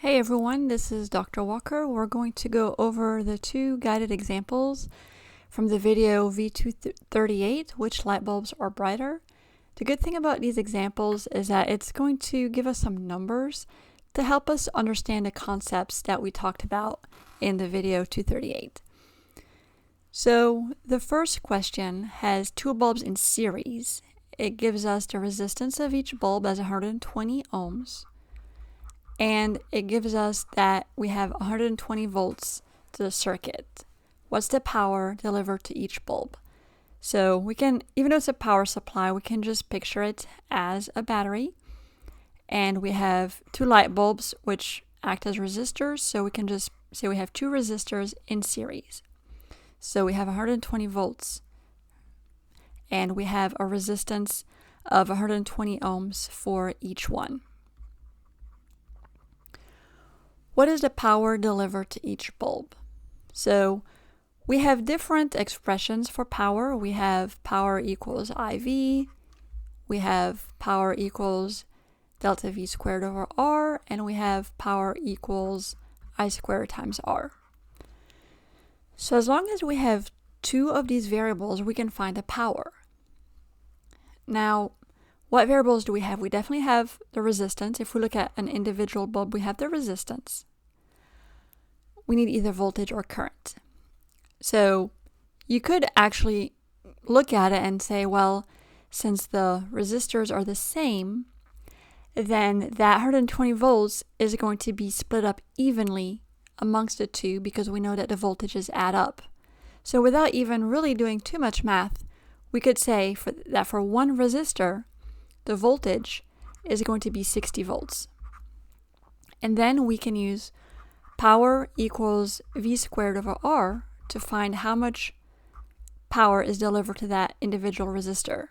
Hey everyone, this is Dr. Walker. We're going to go over the two guided examples from the video v238, which light bulbs are brighter. The good thing about these examples is that it's going to give us some numbers to help us understand the concepts that we talked about in the video 238. So the first question has two bulbs in series. It gives us the resistance of each bulb as 120 ohms. And it gives us that we have 120 volts to the circuit. What's the power delivered to each bulb? So we can, even though it's a power supply, we can just picture it as a battery. And we have two light bulbs which act as resistors. So we can just say we have two resistors in series. So we have 120 volts. And we have a resistance of 120 ohms for each one. What is the power delivered to each bulb? So we have different expressions for power. We have power equals IV, we have power equals delta V squared over R, and we have power equals I squared times R. So as long as we have two of these variables, we can find the power. Now, what variables do we have? We definitely have the resistance. If we look at an individual bulb, we have the resistance. We need either voltage or current. So you could actually look at it and say, well, since the resistors are the same, then that 120 volts is going to be split up evenly amongst the two because we know that the voltages add up. So without even really doing too much math, we could say that for one resistor, the voltage is going to be 60 volts. And then we can use power equals V squared over R to find how much power is delivered to that individual resistor.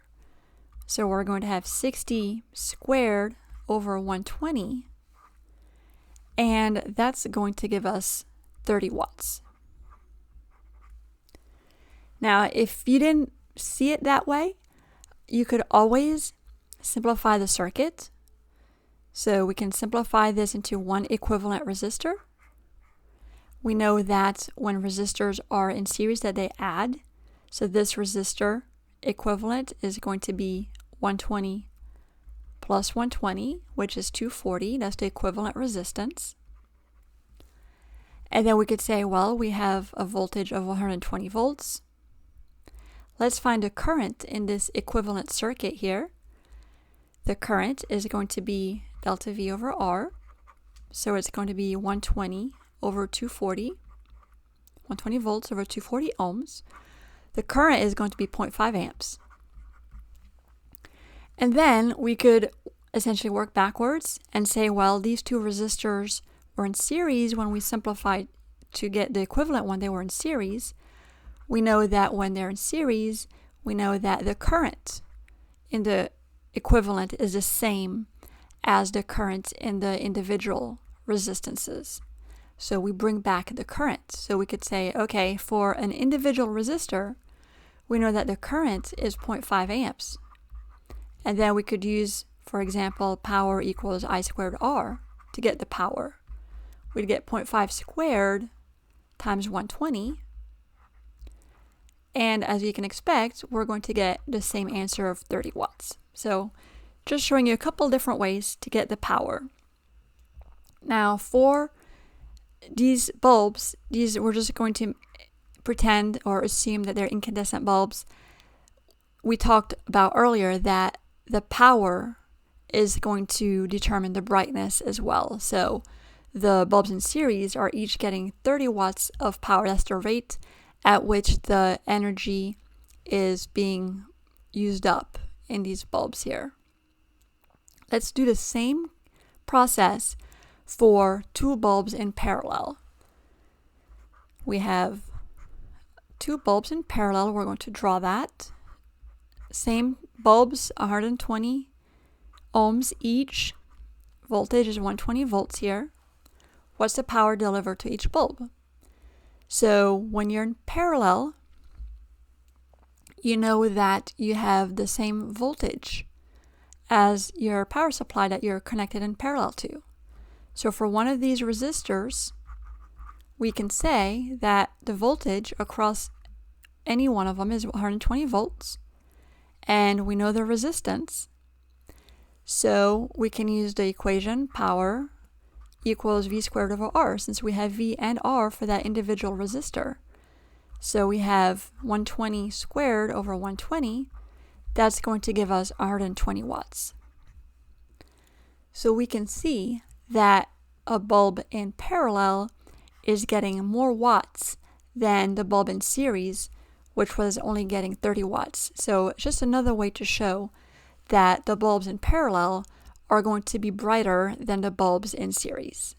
So we're going to have 60 squared over 120, and that's going to give us 30 watts. Now, if you didn't see it that way, you could always simplify the circuit. So we can simplify this into one equivalent resistor. We know that when resistors are in series that they add. So this resistor equivalent is going to be 120 plus 120, which is 240. That's the equivalent resistance. And then we could say, well, we have a voltage of 120 volts. Let's find a current in this equivalent circuit here. The current is going to be delta V over R. So it's going to be 120 over 240, 120 volts over 240 ohms. The current is going to be 0.5 amps. And then we could essentially work backwards and say, well, these two resistors were in series. When we simplified to get the equivalent one, they were in series. We know that when they're in series, we know that the current in the equivalent is the same as the current in the individual resistances. So we bring back the current. So we could say, okay, for an individual resistor, we know that the current is 0.5 amps. And then we could use, for example, power equals I squared R to get the power. We'd get 0.5 squared times 120. And as you can expect, we're going to get the same answer of 30 watts. So just showing you a couple different ways to get the power. Now for these bulbs, we're just going to pretend or assume that they're incandescent bulbs. We talked about earlier that the power is going to determine the brightness as well. So the bulbs in series are each getting 30 watts of power. That's the rate at which the energy is being used up in these bulbs here. Let's do the same process for two bulbs in parallel. We have two bulbs in parallel. We're going to draw that. Same bulbs, 120 ohms each. Voltage is 120 volts here. What's the power delivered to each bulb? So when you're in parallel, you know that you have the same voltage as your power supply that you're connected in parallel to. So for one of these resistors, we can say that the voltage across any one of them is 120 volts, and we know the resistance. So we can use the equation power equals V squared over R, since we have V and R for that individual resistor. So we have 120 squared over 120. That's going to give us 120 watts. So we can see that a bulb in parallel is getting more watts than the bulb in series, which was only getting 30 watts. So it's just another way to show that the bulbs in parallel are going to be brighter than the bulbs in series.